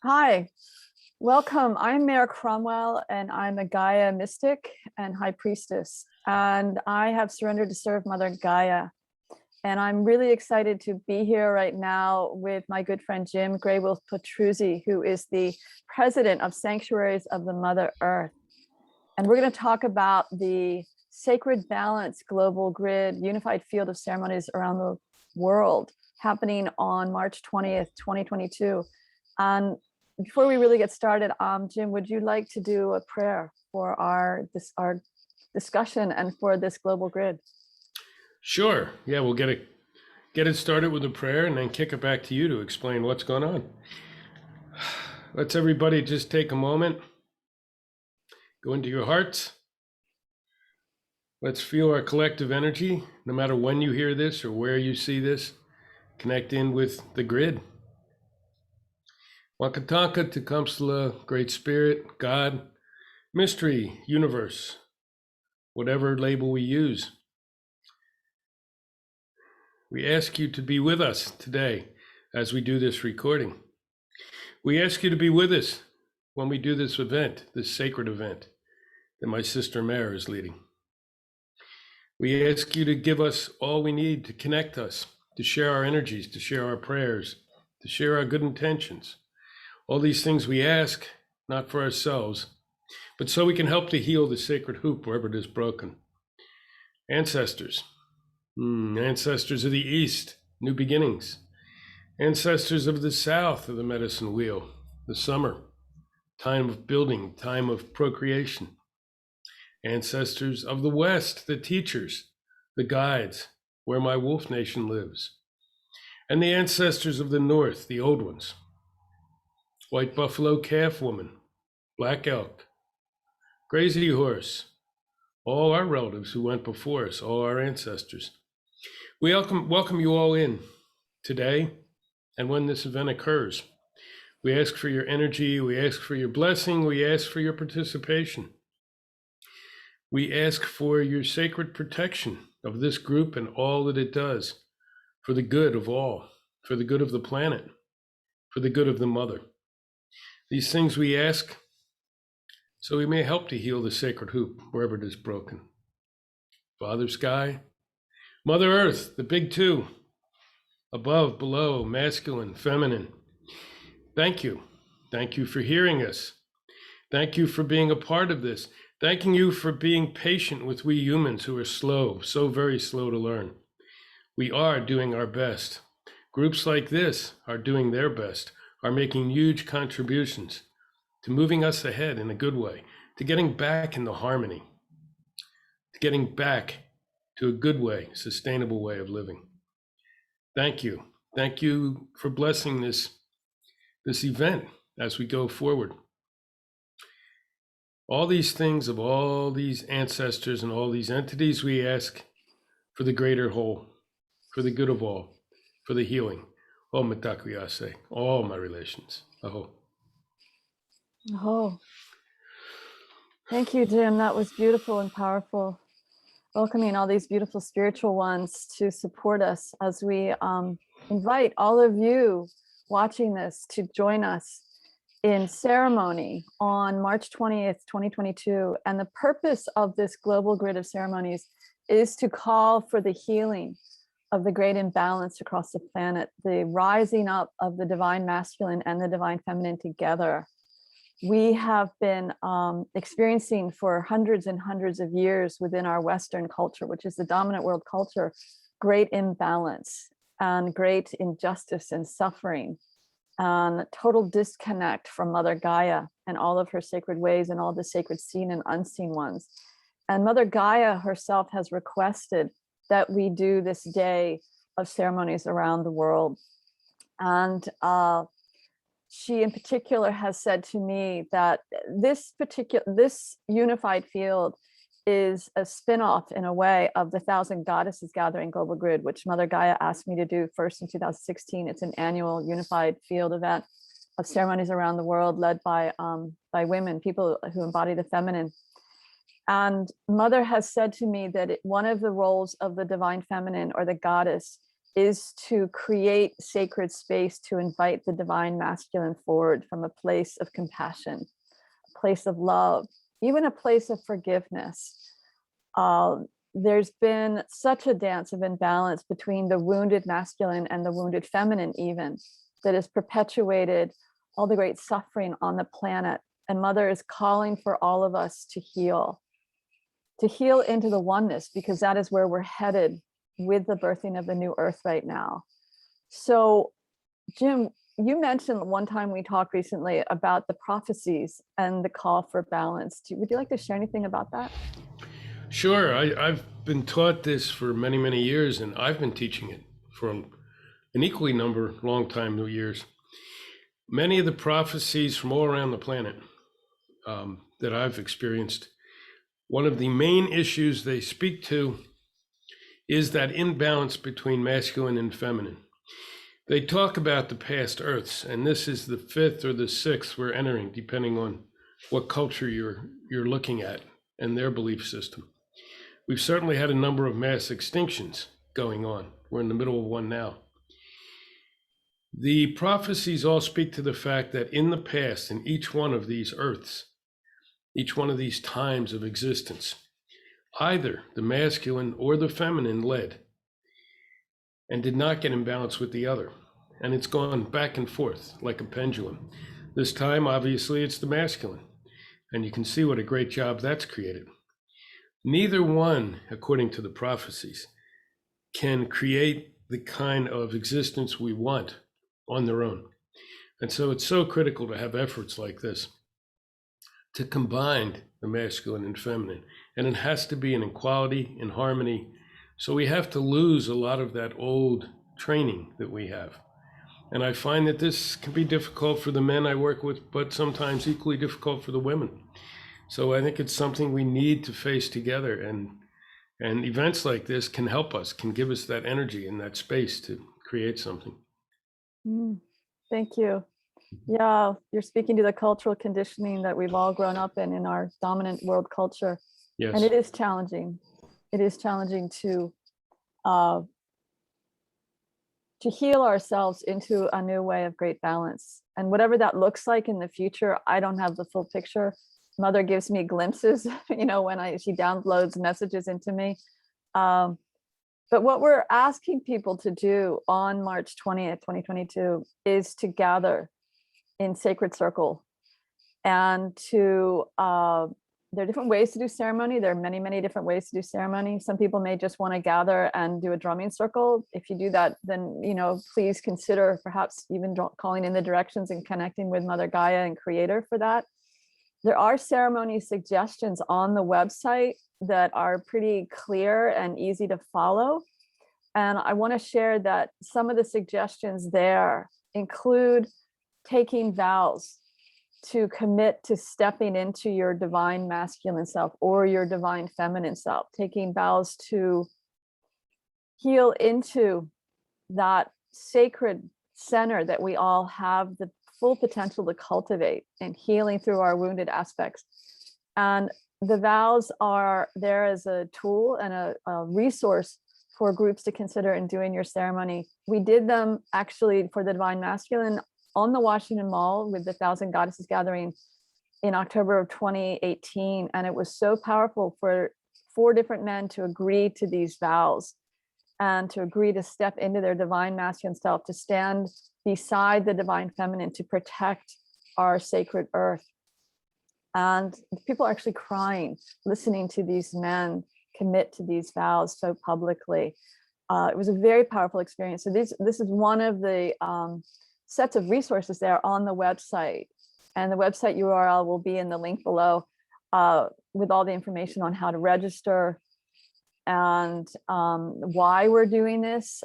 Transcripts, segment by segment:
Hi, welcome. I'm Mayor Cromwell, and I'm a Gaia mystic and high priestess. And I have surrendered to serve Mother Gaia. And I'm really excited to be here right now with my good friend Jim Greywolf Petruzzi, who is the president of Sanctuaries of the Mother Earth. And we're going to talk about the sacred balance global grid unified field of ceremonies around the world happening on March 20th, 2022. And before we really get started, Jim, would you like to do a prayer for our discussion and for this global grid? Sure. Yeah, we'll get it started with a prayer and then kick it back to you to explain what's going on. Let's everybody just take a moment, go into your hearts. Let's feel our collective energy, no matter when you hear this or where you see this. Connect in with the grid. Wakatanka, Tecumseh, Great Spirit, God, Mystery, Universe, whatever label we use. We ask you to be with us today as we do this recording. We ask you to be with us when we do this event, this sacred event that my sister Mare is leading. We ask you to give us all we need to connect us, to share our energies, to share our prayers, to share our good intentions. All these things we ask, not for ourselves, but so we can help to heal the sacred hoop wherever it is broken. Ancestors, ancestors of the East, new beginnings. Ancestors of the South of the medicine wheel, the summer, time of building, time of procreation. Ancestors of the West, the teachers, the guides, where my wolf nation lives. And the ancestors of the North, the old ones. White buffalo calf woman, black elk, crazy horse, all our relatives who went before us, all our ancestors. We welcome you all in today and when this event occurs. We ask for your energy, we ask for your blessing, we ask for your participation. We ask for your sacred protection of this group and all that it does for the good of all, for the good of the planet, for the good of the mother. These things we ask so we may help to heal the sacred hoop wherever it is broken. Father Sky, Mother Earth, the big two, above, below, masculine, feminine. Thank you. Thank you for hearing us. Thank you for being a part of this. Thanking you for being patient with we humans who are slow, so very slow to learn. We are doing our best. Groups like this are doing their best, are making huge contributions to moving us ahead in a good way, to getting back into harmony, to getting back to a good way, sustainable way of living. Thank you. Thank you for blessing this event as we go forward. All these things of all these ancestors and all these entities, we ask for the greater whole, for the good of all, for the healing. Om Mitakuyase, all my relations. Aho. Oh, thank you, Jim. That was beautiful and powerful. Welcoming all these beautiful spiritual ones to support us as we invite all of you watching this to join us in ceremony on March 20th, 2022. And the purpose of this global grid of ceremonies is to call for the healing of the great imbalance across the planet, the rising up of the divine masculine and the divine feminine together. We have been experiencing for hundreds and hundreds of years within our Western culture, which is the dominant world culture, great imbalance and great injustice and suffering and total disconnect from Mother Gaia and all of her sacred ways and all the sacred seen and unseen ones. And Mother Gaia herself has requested that we do this day of ceremonies around the world. And she in particular has said to me that this unified field is a spin-off in a way of the Thousand Goddesses Gathering Global Grid, which Mother Gaia asked me to do first in 2016. It's an annual unified field event of ceremonies around the world led by women, people who embody the feminine. And Mother has said to me that one of the roles of the divine feminine or the goddess is to create sacred space to invite the divine masculine forward from a place of compassion, a place of love, even a place of forgiveness. There's been such a dance of imbalance between the wounded masculine and the wounded feminine, even, that has perpetuated all the great suffering on the planet. And Mother is calling for all of us to heal into the oneness, because that is where we're headed with the birthing of the new earth right now. So, Jim, you mentioned one time we talked recently about the prophecies and the call for balance. Would you like to share anything about that? Sure. I've been taught this for many, many years, and I've been teaching it for an equally long time of years. Many of the prophecies from all around the planet that I've experienced, one of the main issues they speak to is that imbalance between masculine and feminine. They talk about the past Earths, and this is the fifth or the sixth we're entering, depending on what culture you're looking at and their belief system. We've certainly had a number of mass extinctions going on. We're in the middle of one now. The prophecies all speak to the fact that in the past, in each one of these Earths, each one of these times of existence, either the masculine or the feminine led and did not get in balance with the other. And it's gone back and forth like a pendulum. This time, obviously, it's the masculine. And you can see what a great job that's created. Neither one, according to the prophecies, can create the kind of existence we want on their own. And so it's so critical to have efforts like this to combine the masculine and feminine. And it has to be in equality, in harmony. So we have to lose a lot of that old training that we have. And I find that this can be difficult for the men I work with, but sometimes equally difficult for the women. So I think it's something we need to face together, and events like this can help us, can give us that energy and that space to create something. Thank you. Yeah, you're speaking to the cultural conditioning that we've all grown up in our dominant world culture. Yes. And it is challenging. It is challenging to heal ourselves into a new way of great balance. And whatever that looks like in the future, I don't have the full picture. Mother gives me glimpses, when she downloads messages into me. But what we're asking people to do on March 20th, 2022, is to gather in sacred circle and to there are different ways to do ceremony. There are many, many different ways to do ceremony. Some people may just want to gather and do a drumming circle. If you do that, then, please consider perhaps even calling in the directions and connecting with Mother Gaia and Creator for that. There are ceremony suggestions on the website that are pretty clear and easy to follow. And I want to share that some of the suggestions there include taking vows to commit to stepping into your divine masculine self or your divine feminine self, taking vows to heal into that sacred center that we all have the full potential to cultivate, and healing through our wounded aspects. And the vows are there as a tool and a resource for groups to consider in doing your ceremony. We did them actually for the divine masculine on the Washington Mall with the 1,000 Goddesses Gathering in October of 2018. And it was so powerful for 4 different men to agree to these vows and to agree to step into their divine masculine self, to stand beside the divine feminine, to protect our sacred earth. And people are actually crying, listening to these men commit to these vows so publicly. It was a very powerful experience. So this is one of the sets of resources there on the website. And the website URL will be in the link below with all the information on how to register and why we're doing this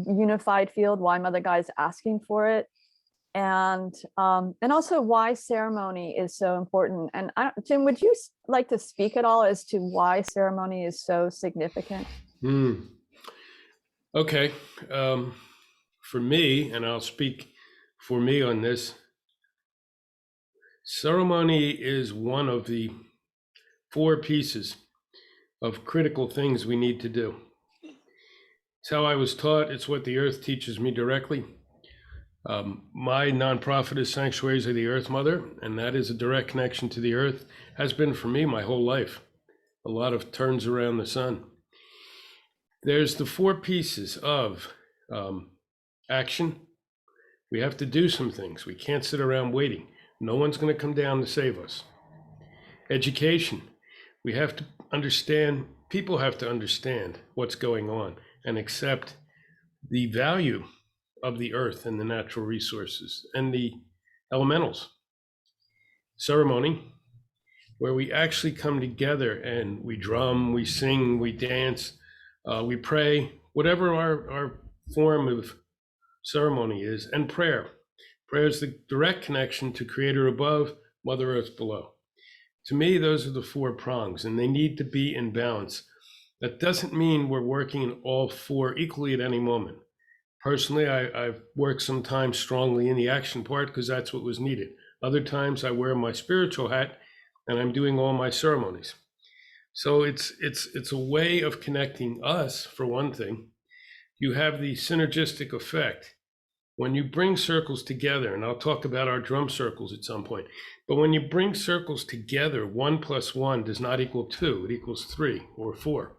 unified field, why Mother Gaia is asking for it, and also why ceremony is so important. And Jim, would you like to speak at all as to why ceremony is so significant? Okay. For me, and I'll speak for me on this, ceremony is one of the 4 pieces of critical things we need to do. It's how I was taught. It's what the earth teaches me directly. My nonprofit is Sanctuaries of the Earth Mother, and that is a direct connection to the earth, has been for me my whole life. A lot of turns around the sun. There's the four pieces of action. We have to do some things. We can't sit around waiting. No one's going to come down to save us. Education. We have to understand, people have to understand what's going on and accept the value of the earth and the natural resources and the elementals. Ceremony, where we actually come together and we drum, we sing, we dance, we pray, whatever our form of ceremony is, and prayer. Prayer is the direct connection to Creator above, Mother Earth below. To me, those are the four prongs, and they need to be in balance. That doesn't mean we're working in all four equally at any moment. Personally, I've worked sometimes strongly in the action part because that's what was needed. Other times I wear my spiritual hat and I'm doing all my ceremonies. So it's a way of connecting us, for one thing. You have the synergistic effect. When you bring circles together, and I'll talk about our drum circles at some point, but when you bring circles together, 1 + 1 does not equal 2, it equals 3 or 4,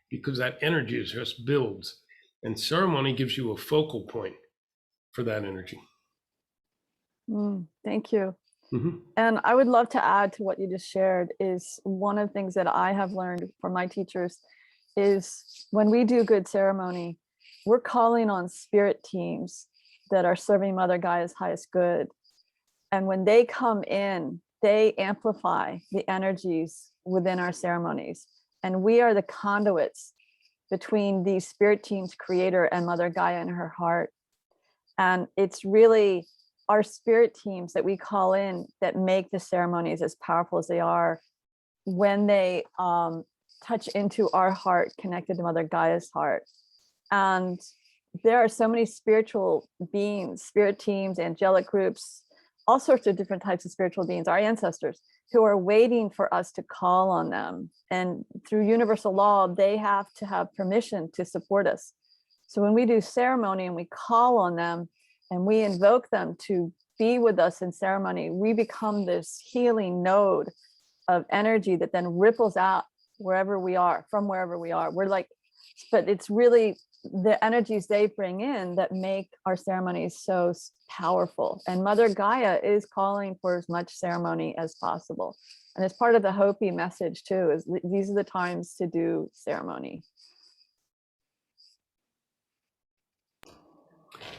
because that energy just builds. And ceremony gives you a focal point for that energy. Thank you. Mm-hmm. And I would love to add to what you just shared is one of the things that I have learned from my teachers is when we do good ceremony, we're calling on spirit teams that are serving Mother Gaia's highest good. And when they come in, they amplify the energies within our ceremonies. And we are the conduits between these spirit teams, Creator and Mother Gaia in her heart. And it's really our spirit teams that we call in that make the ceremonies as powerful as they are when they touch into our heart, connected to Mother Gaia's heart. And there are so many spiritual beings, spirit teams, angelic groups, all sorts of different types of spiritual beings, our ancestors, who are waiting for us to call on them. And through universal law, they have to have permission to support us. So when we do ceremony and we call on them and we invoke them to be with us in ceremony, we become this healing node of energy that then ripples out wherever we are, from wherever we are. We're like, but it's really the energies they bring in that make our ceremonies so powerful. And Mother Gaia is calling for as much ceremony as possible. And it's part of the Hopi message too, is these are the times to do ceremony.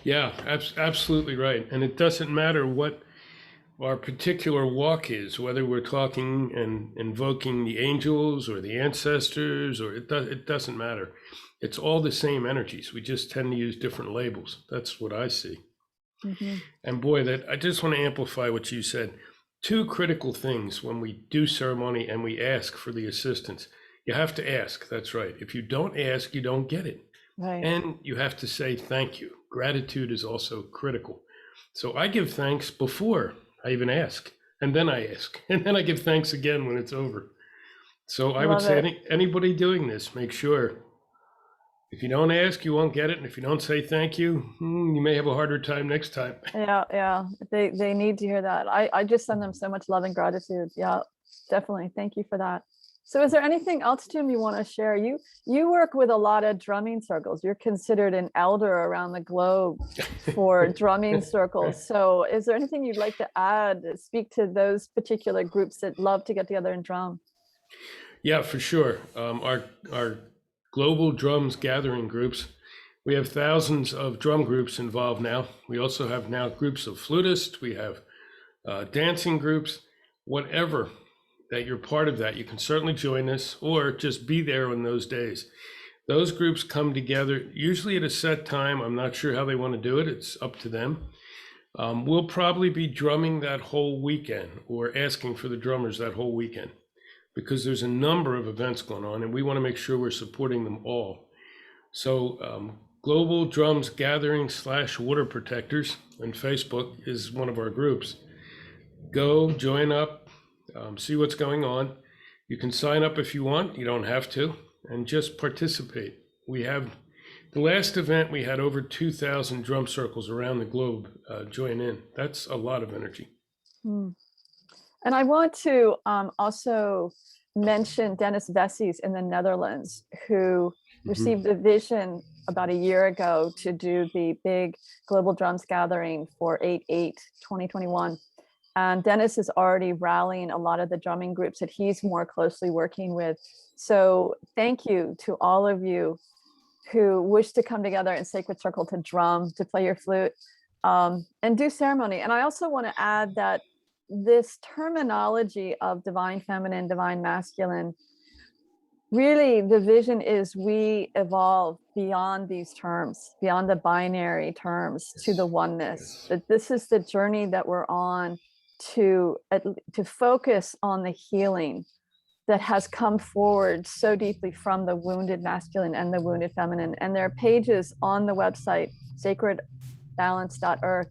Yeah, absolutely right. And it doesn't matter what our particular walk is, whether we're talking and invoking the angels or the ancestors, or it doesn't matter. It's all the same energies. We just tend to use different labels. That's what I see. Mm-hmm. And boy, that I just want to amplify what you said. Two critical things when we do ceremony and we ask for the assistance. You have to ask. That's right. If you don't ask, you don't get it. Right. And you have to say thank you. Gratitude is also critical. So I give thanks before I even ask, and then I ask, and then I give thanks again when it's over. So I would say anybody doing this, make sure if you don't ask, you won't get it. And if you don't say thank you, you may have a harder time next time. Yeah. They need to hear that. I just send them so much love and gratitude. Yeah, definitely. Thank you for that. So is there anything else, Tim, you want to share? You work with a lot of drumming circles. You're considered an elder around the globe for drumming circles. So is there anything you'd like to add, speak to those particular groups that love to get together and drum? Yeah, for sure. Our global drums gathering groups, we have thousands of drum groups involved now. We also have now groups of flutists. We have dancing groups, whatever that you're part of that, you can certainly join us or just be there on those days. Those groups come together usually at a set time. I'm not sure how they want to do it. It's up to them. We'll probably be drumming that whole weekend or asking for the drummers that whole weekend because there's a number of events going on and we want to make sure we're supporting them all. So Global Drums Gathering / Water Protectors on Facebook is one of our groups. Go join up. See what's going on. You can sign up if you want. You don't have to, and just participate. We have The last event, we had over 2,000 drum circles around the globe join in. That's a lot of energy. Mm. And I want to also mention Dennis Vessies in the Netherlands, who received a vision about a year ago to do the big Global Drums Gathering for 8/8/2021. And Dennis is already rallying a lot of the drumming groups that he's more closely working with. So thank you to all of you who wish to come together in sacred circle to drum, to play your flute, and do ceremony. And I also want to add that this terminology of divine feminine, divine masculine, really the vision is we evolve beyond these terms, beyond the binary terms, to the oneness. Yes. That this is the journey that we're on to focus on the healing that has come forward so deeply from the wounded masculine and the wounded feminine. And there are pages on the website, sacredbalance.earth,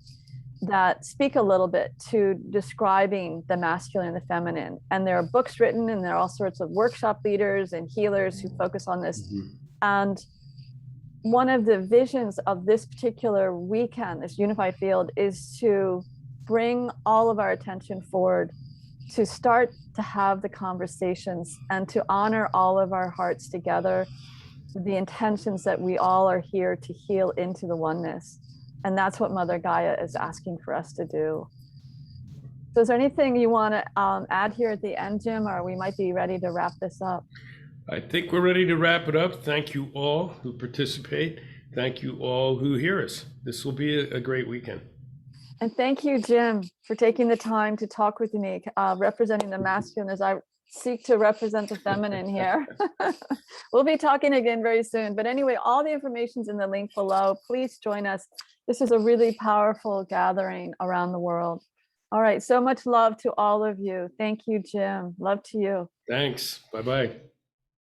that speak a little bit to describing the masculine and the feminine. And there are books written, and there are all sorts of workshop leaders and healers who focus on this. And one of the visions of this particular weekend, this unified field, is to bring all of our attention forward, to start to have the conversations and to honor all of our hearts together, the intentions that we all are here to heal into the oneness. And that's what Mother Gaia is asking for us to do. So is there anything you want to add here at the end, Jim, or we might be ready to wrap this up? I think we're ready to wrap it up. Thank you all who participate. Thank you all who hear us. This will be a great weekend. And thank you, Jim, for taking the time to talk with me, representing the masculine as I seek to represent the feminine here. We'll be talking again very soon. But anyway, all the information's in the link below. Please join us. This is a really powerful gathering around the world. All right, so much love to all of you. Thank you, Jim. Love to you. Thanks. Bye-bye.